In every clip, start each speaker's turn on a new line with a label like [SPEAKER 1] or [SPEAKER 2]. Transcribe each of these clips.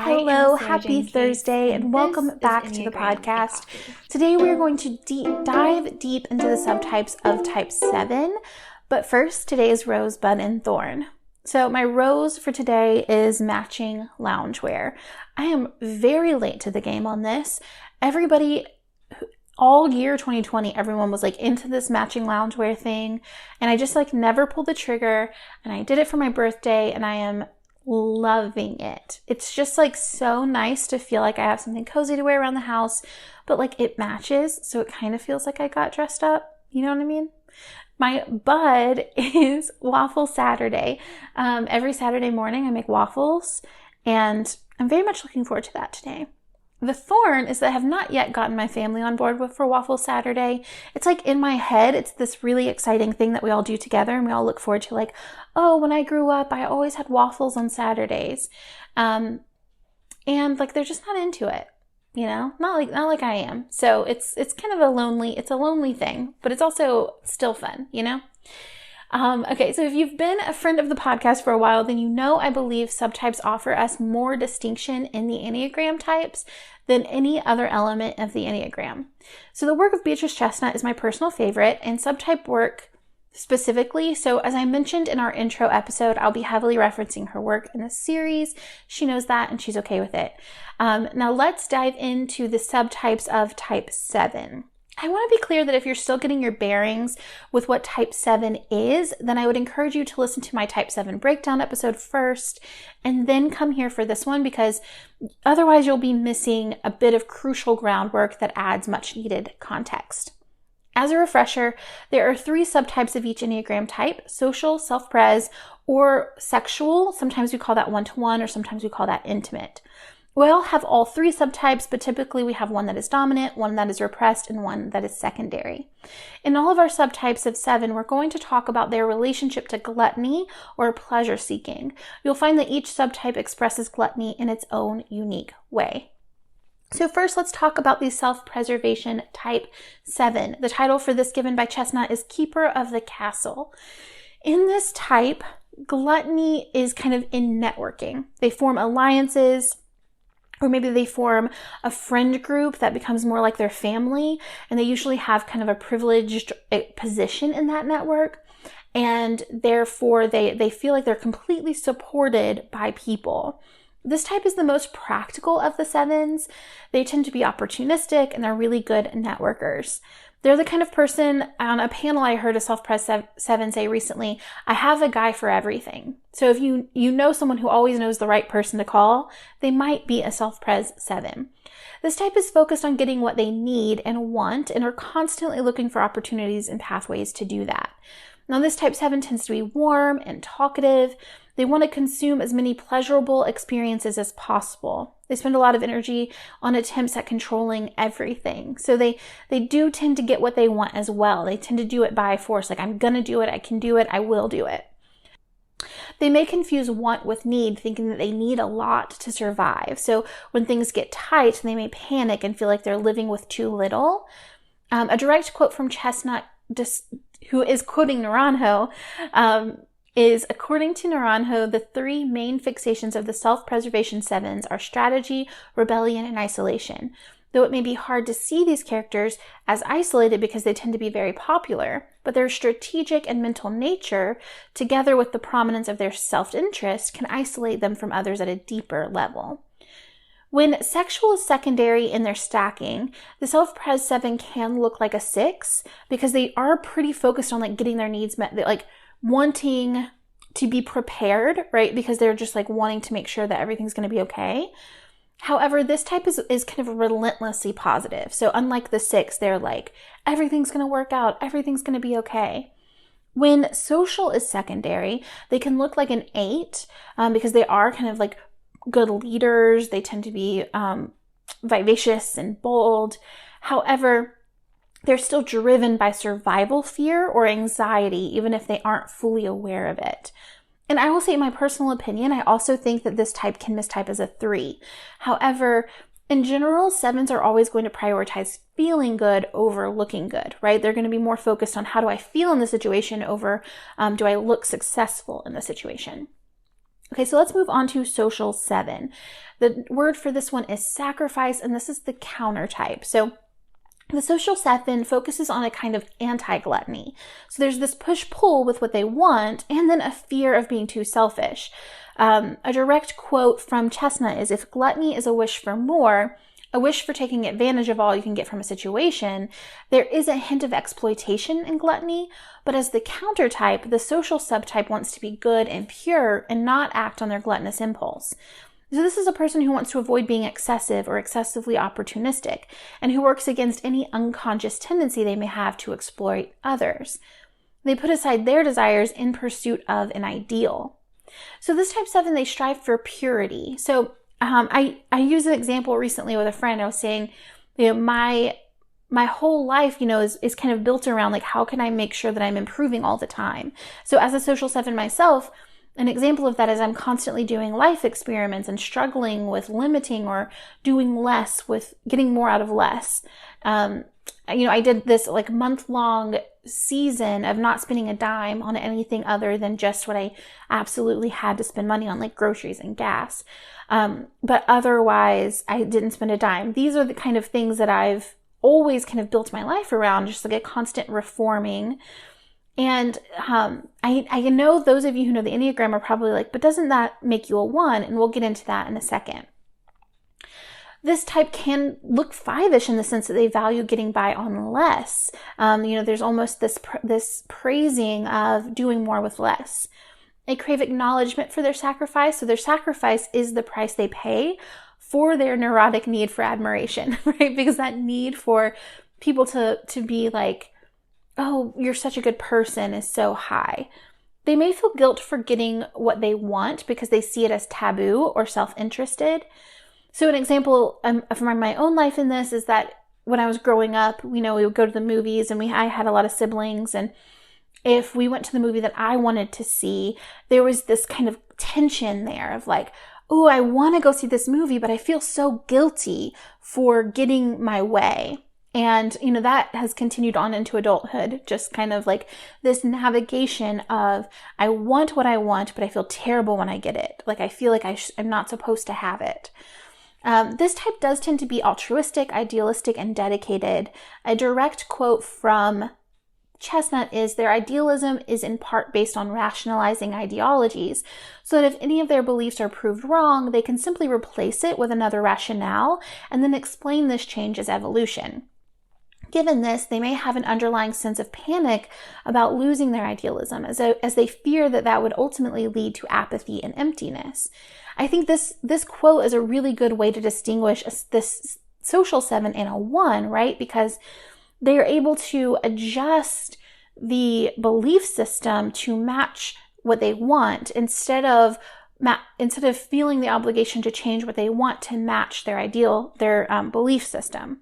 [SPEAKER 1] Hello, happy Thursday, and welcome back to the podcast. Today we are going to dive deep into the subtypes of type 7, but first, today is Rosebud and Thorn. So my rose for today is matching loungewear. I am very late to the game on this. Everybody, all year 2020, everyone was into this matching loungewear thing, and I just never pulled the trigger, and I did it for my birthday, and I am loving it. It's just so nice to feel like I have something cozy to wear around the house, but it matches, so it kind of feels like I got dressed up. You know what I mean? My bud is Waffle Saturday. Every Saturday morning I make waffles, and I'm very much looking forward to that today. The thorn is that I have not yet gotten my family on board for Waffle Saturday. It's in my head, it's this really exciting thing that we all do together, and we all look forward to oh, when I grew up, I always had waffles on Saturdays. And they're just not into it, not like I am. So it's kind of a lonely thing, but it's also still fun, Okay, so if you've been a friend of the podcast for a while, then I believe subtypes offer us more distinction in the Enneagram types than any other element of the Enneagram. So the work of Beatrice Chestnut is my personal favorite, and subtype work specifically. So as I mentioned in our intro episode, I'll be heavily referencing her work in this series. She knows that, and she's okay with it. Now let's dive into the subtypes of type 7. I want to be clear that if you're still getting your bearings with what type 7 is, then I would encourage you to listen to my type 7 breakdown episode first and then come here for this one, because otherwise you'll be missing a bit of crucial groundwork that adds much needed context. As a refresher, there are 3 subtypes of each Enneagram type: social, self-pres, or sexual. Sometimes we call that one-to-one, or sometimes we call that intimate. We all have all 3 subtypes, but typically we have one that is dominant, one that is repressed, and one that is secondary. In all of our subtypes of 7, we're going to talk about their relationship to gluttony or pleasure seeking. You'll find that each subtype expresses gluttony in its own unique way. So first, let's talk about the self-preservation type 7. The title for this given by Chestnut is Keeper of the Castle. In this type, gluttony is kind of in networking. They form alliances, or maybe they form a friend group that becomes more like their family, and they usually have kind of a privileged position in that network, and therefore they feel like they're completely supported by people. This type is the most practical of the 7s. They tend to be opportunistic, and they're really good networkers. They're the kind of person, on a panel I heard a self-pres 7 say recently, I have a guy for everything. So if you know someone who always knows the right person to call, they might be a self-pres 7. This type is focused on getting what they need and want, and are constantly looking for opportunities and pathways to do that. Now, this type 7 tends to be warm and talkative. They want to consume as many pleasurable experiences as possible. They spend a lot of energy on attempts at controlling everything. So they do tend to get what they want as well. They tend to do it by force. I'm going to do it, I can do it, I will do it. They may confuse want with need, thinking that they need a lot to survive. So when things get tight, they may panic and feel like they're living with too little. A direct quote from Chestnut, who is quoting Naranjo, is, according to Naranjo, the 3 main fixations of the self-preservation 7s are strategy, rebellion, and isolation. Though it may be hard to see these characters as isolated because they tend to be very popular, but their strategic and mental nature, together with the prominence of their self-interest, can isolate them from others at a deeper level. When sexual is secondary in their stacking, the self-pres 7 can look like a 6 because they are pretty focused on getting their needs met. They wanting to be prepared, right? Because they're just wanting to make sure that everything's going to be okay. However, this type is kind of relentlessly positive. So unlike the 6, they're everything's going to work out, everything's going to be okay. When social is secondary, they can look like an 8 because they are kind of good leaders. They tend to be vivacious and bold. However, they're still driven by survival fear or anxiety, even if they aren't fully aware of it. And I will say, in my personal opinion, I also think that this type can mistype as a 3. However, in general, 7s are always going to prioritize feeling good over looking good, right? They're going to be more focused on how do I feel in the situation over do I look successful in the situation. Okay, so let's move on to social 7. The word for this one is sacrifice, and this is the counter type. So the social 7 focuses on a kind of anti-gluttony. So there's this push-pull with what they want, and then a fear of being too selfish. A direct quote from Chestnut is, if gluttony is a wish for more, a wish for taking advantage of all you can get from a situation, there is a hint of exploitation in gluttony, but as the counter type, the social subtype wants to be good and pure and not act on their gluttonous impulse. So this is a person who wants to avoid being excessive or excessively opportunistic, and who works against any unconscious tendency they may have to exploit others. They put aside their desires in pursuit of an ideal. So this type 7, they strive for purity. So I used an example recently with a friend. I was saying, my whole life, is kind of built around like, how can I make sure that I'm improving all the time? So as a social 7 myself, an example of that is I'm constantly doing life experiments and struggling with limiting or doing less with getting more out of less. I did this like month-long season of not spending a dime on anything other than just what I absolutely had to spend money on, like groceries and gas. But otherwise, I didn't spend a dime. These are the kind of things that I've always kind of built my life around, just like a constant reforming. And I know those of you who know the Enneagram are probably like, but doesn't that make you a 1? And we'll get into that in a second. This type can look 5-ish in the sense that they value getting by on less. There's almost this praising of doing more with less. They crave acknowledgement for their sacrifice. So their sacrifice is the price they pay for their neurotic need for admiration, right? Because that need for people to be like, oh, you're such a good person is so high. They may feel guilt for getting what they want because they see it as taboo or self-interested. So an example from my own life in this is that when I was growing up, we would go to the movies, and I had a lot of siblings, and if we went to the movie that I wanted to see, there was this kind of tension there of like, oh, I want to go see this movie, but I feel so guilty for getting my way. And, that has continued on into adulthood, just kind of like this navigation of, I want what I want, but I feel terrible when I get it. Like, I feel like I'm not supposed to have it. This type does tend to be altruistic, idealistic, and dedicated. A direct quote from Chestnut is, their idealism is in part based on rationalizing ideologies, so that if any of their beliefs are proved wrong, they can simply replace it with another rationale and then explain this change as evolution. Given this, they may have an underlying sense of panic about losing their idealism, as they fear that would ultimately lead to apathy and emptiness. I think this quote is a really good way to distinguish this social 7 and a 1, right? Because they are able to adjust the belief system to match what they want instead of feeling the obligation to change what they want to match their belief system.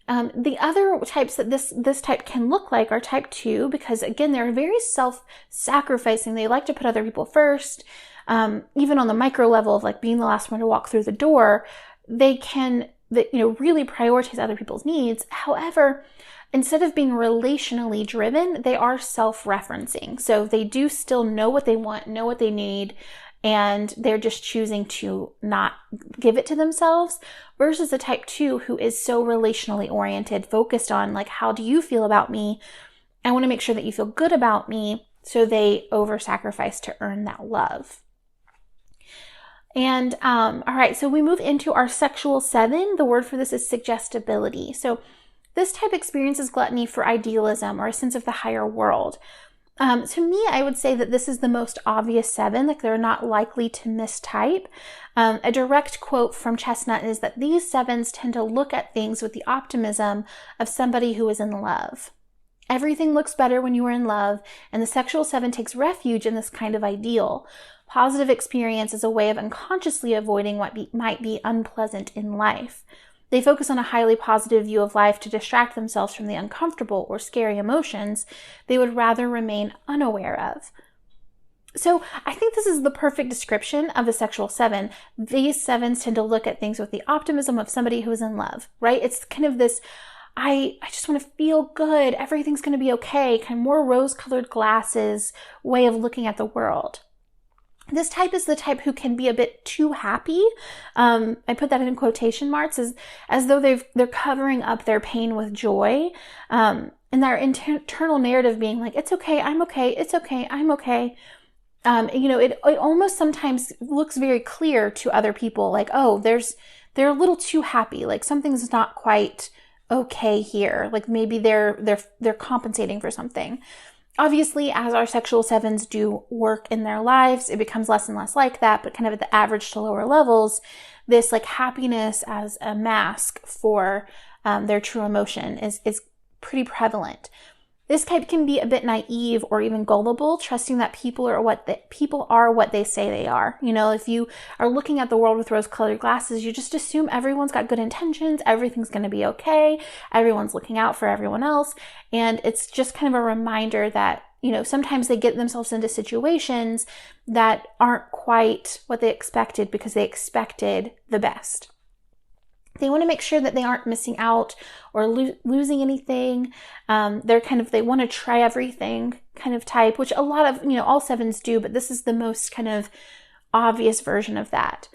[SPEAKER 1] The other types that this type can look like are type 2, because again, they're very self-sacrificing. They like to put other people first. Even on the micro level of like being the last one to walk through the door, they can really prioritize other people's needs. However, instead of being relationally driven, they are self-referencing. So they do still know what they want, know what they need, and they're just choosing to not give it to themselves, versus a type 2 who is so relationally oriented, focused on like, how do you feel about me? I want to make sure that you feel good about me. So they over-sacrifice to earn that love. And all right, so we move into our sexual 7. The word for this is suggestibility. So this type experiences gluttony for idealism or a sense of the higher world. To me, I would say that this is the most obvious 7, like they're not likely to mistype. A direct quote from Chestnut is that these 7s tend to look at things with the optimism of somebody who is in love. Everything looks better when you are in love, and the sexual 7 takes refuge in this kind of ideal. Positive experience is a way of unconsciously avoiding what might be unpleasant in life. They focus on a highly positive view of life to distract themselves from the uncomfortable or scary emotions they would rather remain unaware of. So I think this is the perfect description of a sexual 7. These 7s tend to look at things with the optimism of somebody who is in love, right? It's kind of this, I just want to feel good, everything's going to be okay, kind of more rose-colored glasses way of looking at the world. This type is the type who can be a bit too happy. I put that in quotation marks as though they're covering up their pain with joy. And their internal narrative being like, it's okay, I'm okay, it's okay, I'm okay. It almost sometimes looks very clear to other people, like, oh, they're a little too happy. Like something's not quite okay here. Like maybe they're compensating for something. Obviously, as our sexual sevens do work in their lives, it becomes less and less like that, but kind of at the average to lower levels, this like happiness as a mask for their true emotion is pretty prevalent. This type can be a bit naive or even gullible, trusting that people are what they say they are. If you are looking at the world with rose-colored glasses, you just assume everyone's got good intentions, everything's going to be okay, everyone's looking out for everyone else, and it's just kind of a reminder that, sometimes they get themselves into situations that aren't quite what they expected because they expected the best. They want to make sure that they aren't missing out or losing anything. They want to try everything kind of type, which a lot of, all sevens do, but this is the most kind of obvious version of that.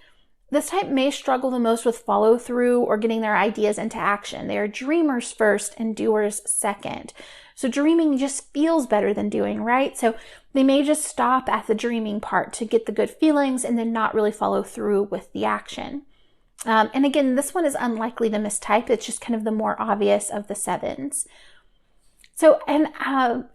[SPEAKER 1] This type may struggle the most with follow through or getting their ideas into action. They are dreamers first and doers second. So dreaming just feels better than doing, right? So they may just stop at the dreaming part to get the good feelings and then not really follow through with the action. And again, this one is unlikely to mistype. It's just kind of the more obvious of the sevens. So, and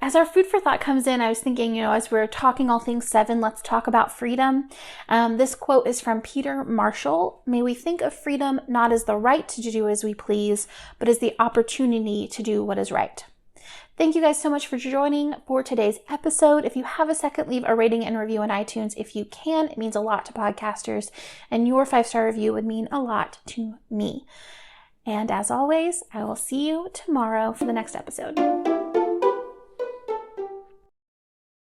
[SPEAKER 1] as our food for thought comes in, I was thinking, as we're talking all things seven, let's talk about freedom. This quote is from Peter Marshall. May we think of freedom not as the right to do as we please, but as the opportunity to do what is right. Thank you guys so much for joining for today's episode. If you have a second, leave a rating and review on iTunes. If you can, it means a lot to podcasters, and your 5-star review would mean a lot to me. And as always, I will see you tomorrow for the next episode.